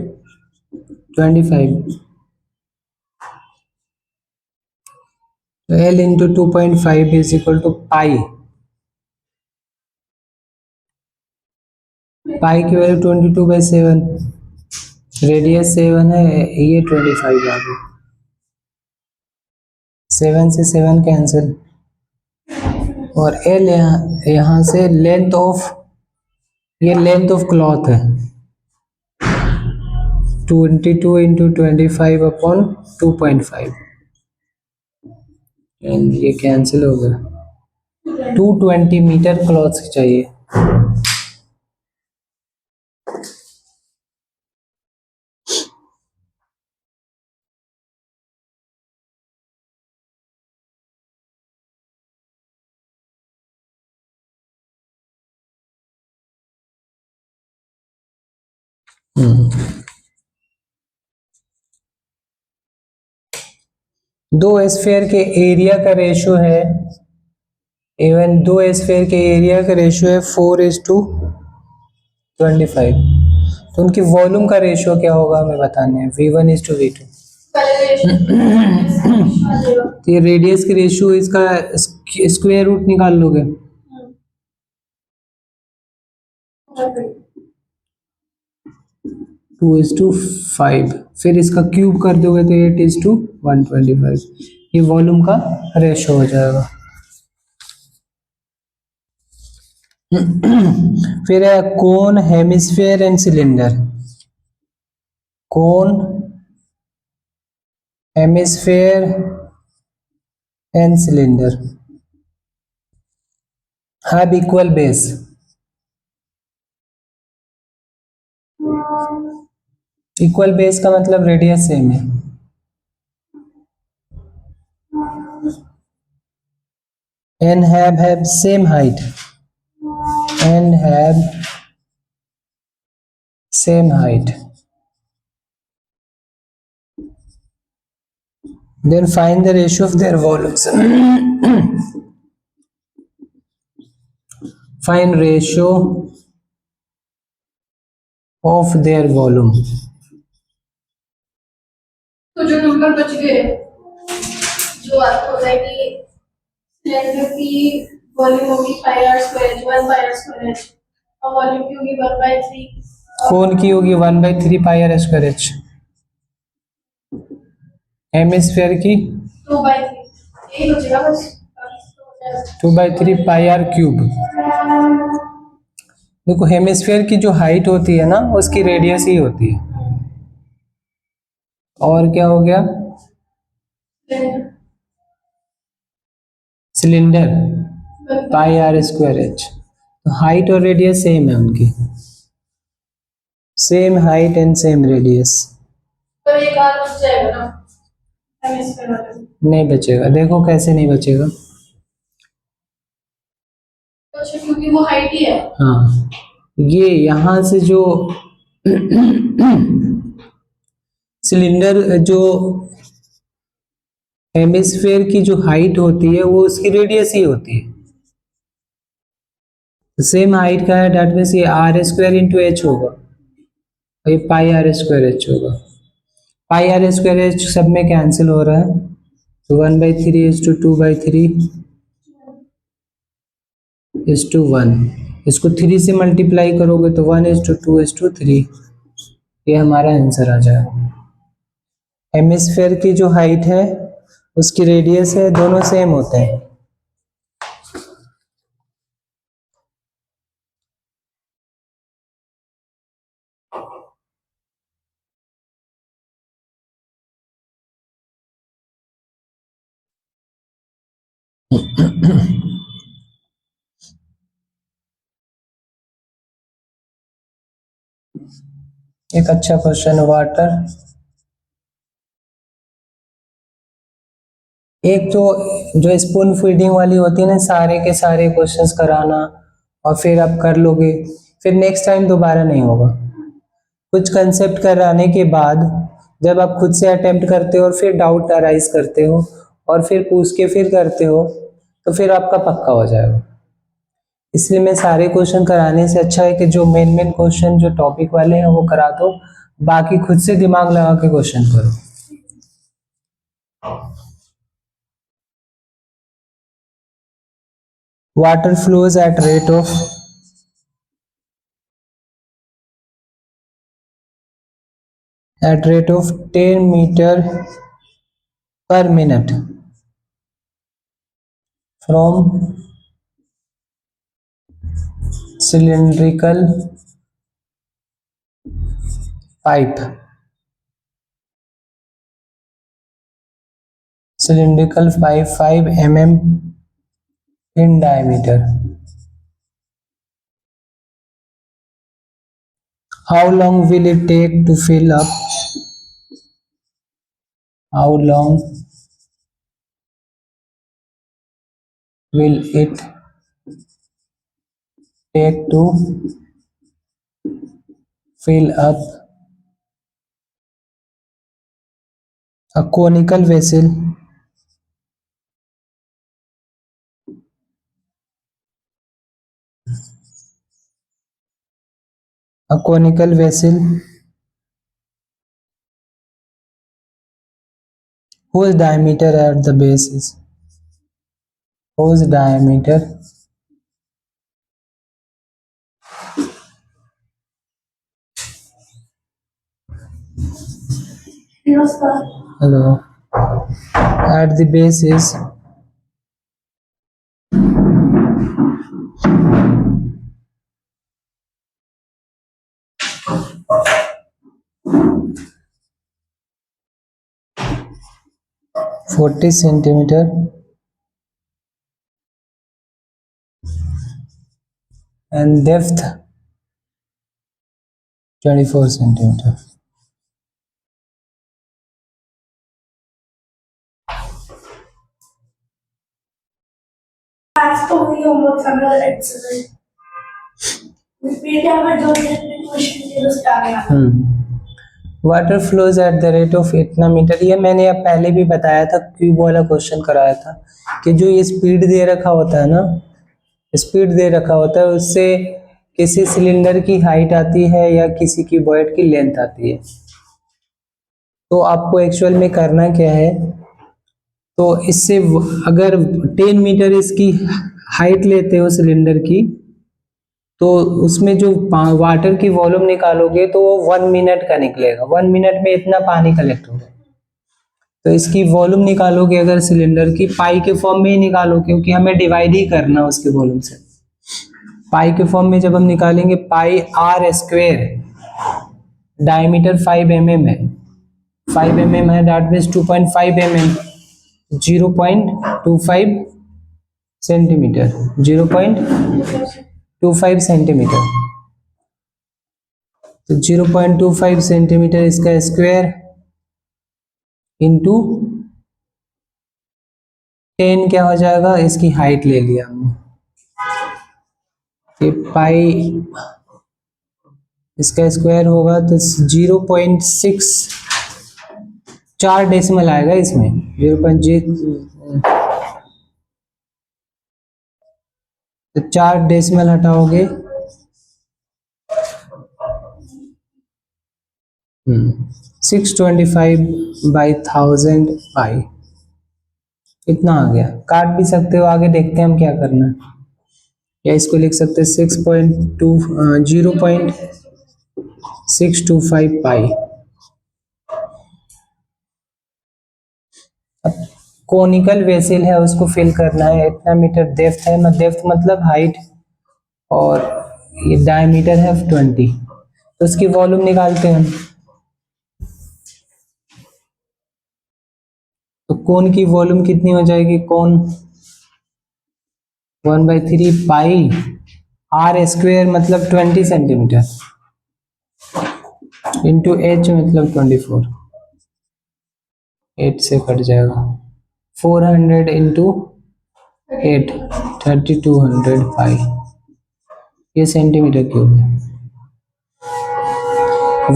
तो l into 2.5 is equal to pi pi की वैल्यू 22/7, रेडियस 7 है, ये 25 आ गया, 7 से 7 कैंसिल, और एल यहाँ से लेंथ ऑफ, ये लेंथ ऑफ क्लॉथ है, 22 इंटू 25 अपॉन 2.5, एंड ये कैंसिल हो गया, 220 मीटर क्लॉथ चाहिए। दो स्फीयर के एरिया का रेशियो है, इवन दो स्फीयर के एरिया का रेशियो है 4:25, तो उनकी वॉल्यूम का रेशियो क्या होगा हमें बताना है, V1:V2। तो ये रेडियस की रेशियो, इसका स्क्वायर रूट निकाल लोगे, 2:5, फिर इसका क्यूब कर दोगे तो 8:125, ये वॉल्यूम का रेशियो हो जाएगा। फिर है cone, hemisphere and cylinder, cone, hemisphere and cylinder have equal base. Equal base का मतलब रेडियस सेम है, and have same height, and have same height. Then find the ratio of their volumes. Find ratio of their volume. तो जो number बच गए, जो आपको होता है कि सिलेंडर की वॉल्यूम होगी pi r square h, 1 pi r square h, और वॉल्यूम की होगी 1/3, कोन की होगी 1/3 pi r square h, hemisphere की 2/3, यही बचेगा बस, 2/3 पाई आर क्यूब। देखो हेमिस्फीयर की जो हाइट होती है ना, उसकी रेडियस ही होती है, और क्या हो गया, cylinder pi r square H, तो हाइट और रेडियस सेम है उनकी, same height and same radius. तो एक और बच जाएगा ना हेमिस्फीयर वाले में। नहीं बचेगा, देखो कैसे नहीं बचेगा, अच्छा क्योंकि वो हाइट ही है। हाँ, ये यहां से जो सिलेंडर, जो हेमिस्फीयर की जो हाइट होती है वो उसकी रेडियस ही होती है, सेम हाइट का है, डेट मीन्स ये आर स्क्वायर इंटू एच होगा, और ये पाई आर स्क्वायर एच होगा, पाई आर स्क्वायर एच सब में कैंसिल हो रहा है, तो 1/3 इज टू 2/3 इज टू 1, इसको 3 से मल्टीप्लाई करोगे तो 1:2:3, ये हमारा आंसर आ जाएगा। हेमिस्फीयर की जो हाइट है उसकी रेडियस है, दोनों सेम होते हैं। एक अच्छा क्वेश्चन है, वाटर, एक तो जो स्पून फीडिंग वाली होती है ना, सारे के सारे क्वेश्चंस कराना और फिर आप कर लोगे, फिर नेक्स्ट टाइम दोबारा नहीं होगा। कुछ कंसेप्ट कराने के बाद जब आप खुद से अटेम्प्ट करते हो और फिर डाउट अराइज करते हो और फिर पूछ के फिर करते हो, तो फिर आपका पक्का हो जाएगा। इसलिए मैं सारे क्वेश्चन कराने से अच्छा है कि जो मेन मेन क्वेश्चन जो टॉपिक वाले हैं वो करा दो, बाकी खुद से दिमाग लगा के क्वेश्चन करो। Water flows at rate of at rate of 10 meter per minute from cylindrical pipe. Cylindrical pipe 5 mm in diameter. How long will it take to fill up? How long will it take to fill up a conical vessel whose diameter at the base is whose diameter Yes, sir. hello at the base is 40 centimeter and depth 24 centimeter. आज तो वही homework समझ exercise repeat या फिर जो question थे उसका आगे water flows at the rate of इतना मीटर. ये मैंने अब पहले भी बताया था, क्यूब वाला क्वेश्चन कराया था कि जो ये स्पीड दे रखा होता है ना, स्पीड दे रखा होता है, उससे किसी सिलेंडर की हाइट आती है या किसी की वॉइड की लेंथ आती है. तो आपको एक्चुअल में करना क्या है, तो इससे अगर 10 मीटर इसकी हाइट लेते हो सिलेंडर की, तो उसमें जो वाटर की वॉल्यूम निकालोगे तो वो 1 मिनट का निकलेगा. 1 मिनट में इतना पानी कलेक्ट होगा. तो इसकी वॉल्यूम निकालोगे अगर सिलेंडर की, पाई के फॉर्म में ही निकालो, क्योंकि हमें डिवाइड ही करना उसके वॉल्यूम से. पाई के फॉर्म में जब हम निकालेंगे, पाई आर स्क्वेयर, डायमीटर 5 mm है, 5 mm है, that means 2.5 mm, 0.25 centimetre, 0.25 centimetre. तो 0.25 सेंटीमीटर इसका स्क्वायर इंटू 10 क्या हो जाएगा, इसकी हाइट ले लिया हमने. ये पाई इसका स्क्वायर होगा तो 0.6, 4 डेसिमल आएगा इसमें. 0.0 तो 4 डेसिमल हटाओगे 625/1000 पाई, इतना आ गया. काट भी सकते हो, आगे देखते हैं हम क्या करना है. या इसको लिख सकते हैं 0.625 पाई. अब कोनिकल वेसल है, उसको फिल करना है. इतना मीटर डेप्थ है, डेप्थ मतलब हाइट, और ये डायमीटर है 20. तो इसकी वॉल्यूम निकालते हैं हम. तो कोन की वॉल्यूम कितनी हो जाएगी, कोन 1/3 पाई आर स्क्वेयर मतलब 20 सेंटीमीटर इंटू एच मतलब 24. 8 से कट जाएगा. 400 इंटू 8 3200 पाई. ये सेंटीमीटर क्यूब है.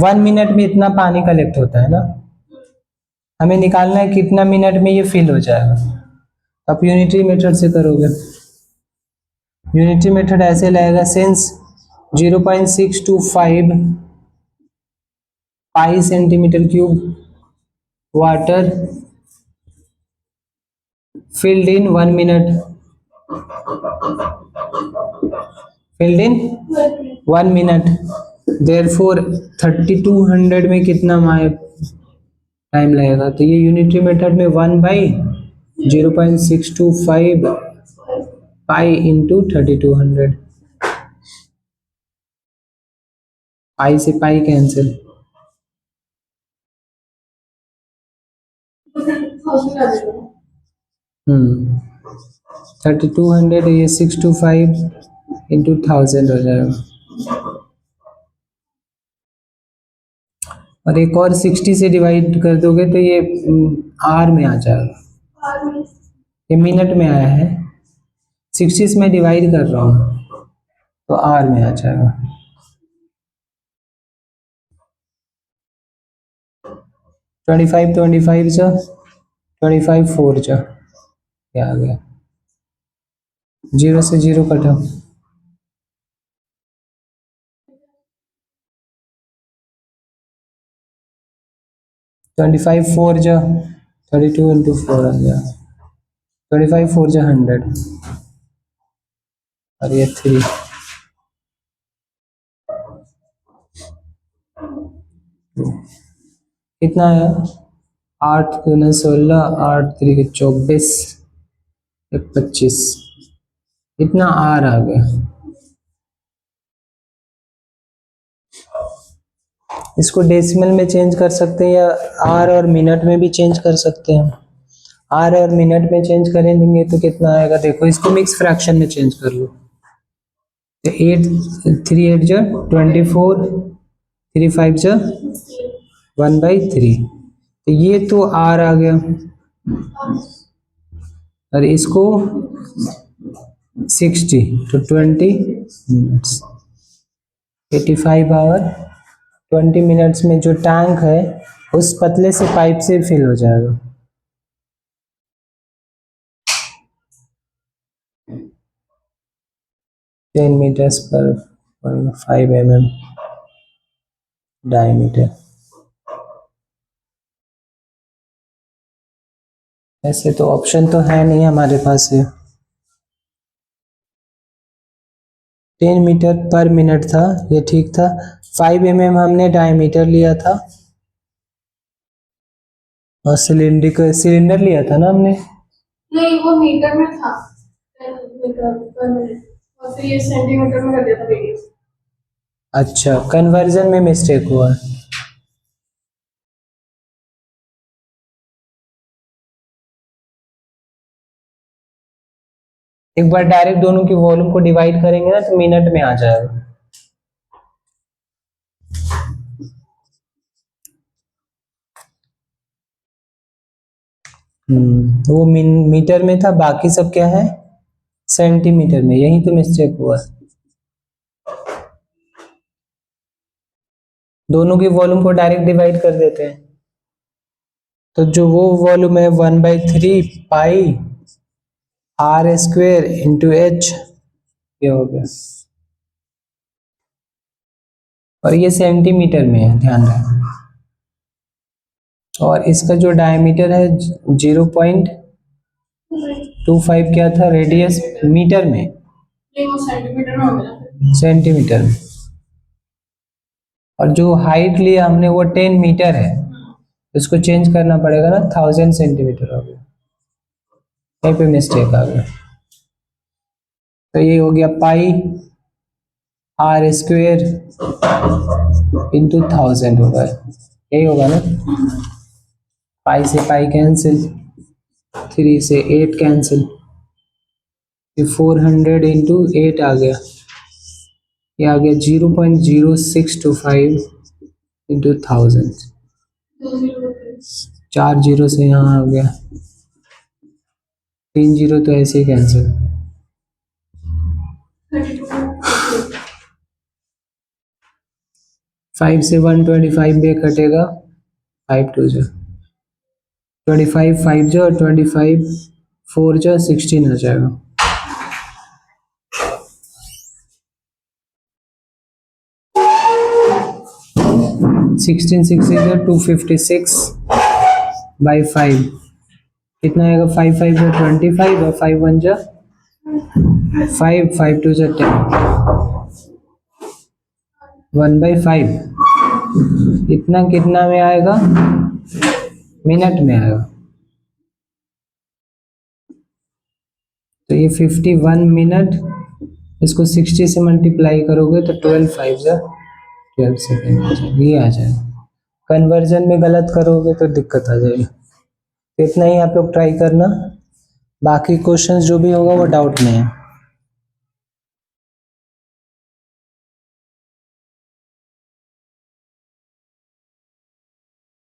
1 मिनट में इतना पानी कलेक्ट होता है ना. हमें निकालना है कितना मिनट में ये फिल हो जाएगा. आप यूनिटरी मेथड से करोगे. यूनिटरी मेथड ऐसे लगेगा, since 0.625 pi centimetre cube water filled in 1 minute, filled in 1 minute, therefore 3200 में कितना टाइम लगेगा? तो ये यूनिटरी मेथड में 1/0625 पाई इंटू 3200, पाई से पाई कैंसिल, 1000 आ जाएगा। 3200 ये 625 इंटू 1000 हो जाएगा, और एक और 60 से डिवाइड कर दोगे तो ये आर में आ जाएगा। और में ये मिनट में आया है, 60 से मैं डिवाइड कर रहा हूँ तो आर में आ जाएगा। 25 25 जा 25 4 जा, क्या आ गया, 0 से 0 कटा, 25 4 जा 32 इंटू 4 आ गया, 25 4 जा 100, और ये 3, कितना आया, 8 दूनी 16, 8 3 के 24, 25, इतना आर आ गया। इसको डेसिमल में चेंज कर सकते हैं या आर और मिनट में भी चेंज कर सकते हैं। आर और मिनट में चेंज करेंगे तो कितना आएगा, देखो इसको मिक्स फ्रैक्शन में चेंज कर लो, तो 8 3 8 जा 24, 3 5 जा 1/3, तो ये तो आर आ गया, और इसको 60 तो 20 मिनट्स, 85 आवर 20 मिनट्स में जो टैंक है उस पतले से पाइप से फिल हो जाएगा। टेन मीटर्स पर 5 mm डायमीटर। ऐसे तो ऑप्शन तो है नहीं हमारे पास है। 10 मीटर पर मिनट था, ये ठीक था। 5 mm हमने डायमीटर लिया था, और सिलेंडर लिया था ना हमने। नहीं, वो मीटर में था, 10 मीटर पर मिनट, और फिर ये सेंटीमीटर में कर दिया था रेडियस। अच्छा, कन्वर्जन में मिस्टेक हुआ। एक बार डायरेक्ट दोनों की वॉल्यूम को डिवाइड करेंगे ना तो मिनट में आ जाएगा। वो मीटर में था, बाकी सब क्या है सेंटीमीटर में, यही तो मिस्टेक हुआ। दोनों की वॉल्यूम को डायरेक्ट डिवाइड कर देते हैं, तो जो वो वॉल्यूम है 1/3 pi r square into h, ये हो गया, और ये सेंटीमीटर में है, ध्यान रखना। और इसका जो डायमीटर है 0.25 क्या था, रेडियस मीटर में, नहीं वो सेंटीमीटर में हो गया। सेंटीमीटर में, और जो हाइट लिया हमने वो 10 मीटर है, इसको चेंज करना पड़ेगा ना, 1000 सेंटीमीटर हो गया, कहीं पे मिस्टेक आ गया। तो ये हो गया पाई आर स्क्वेयर इंटू 1000 होगा, यही होगा ना। पाई से पाई कैंसिल, 3 से 8 कैंसिल, ये 400 इंटू 8 आ गया, ये आ गया 0.0625 इंटू 1000, 4 जीरो से यहाँ आ गया, 3 जीरो तो ऐसे ही कैंसिल। 5 से 125 भी कटेगा, 5 2 जा 25, 5 जा, और 25 4 जा 16 आ जाएगा। 16 6 is 256 by 5, कितना आएगा, 5 5 जा 25, और 5 1 जा 5, 5 2 जा 10, 1/5 इतना कितना में आएगा, मिनट में आएगा। तो ये 51 मिनट, इसको 60 से मल्टीप्लाई करोगे तो 12 सेकेंड ये आ जाएगा। कन्वर्जन में गलत करोगे तो दिक्कत आ जाएगी। तो इतना ही आप लोग ट्राई करना, बाकी क्वेश्चंस जो भी होगा वो डाउट में है।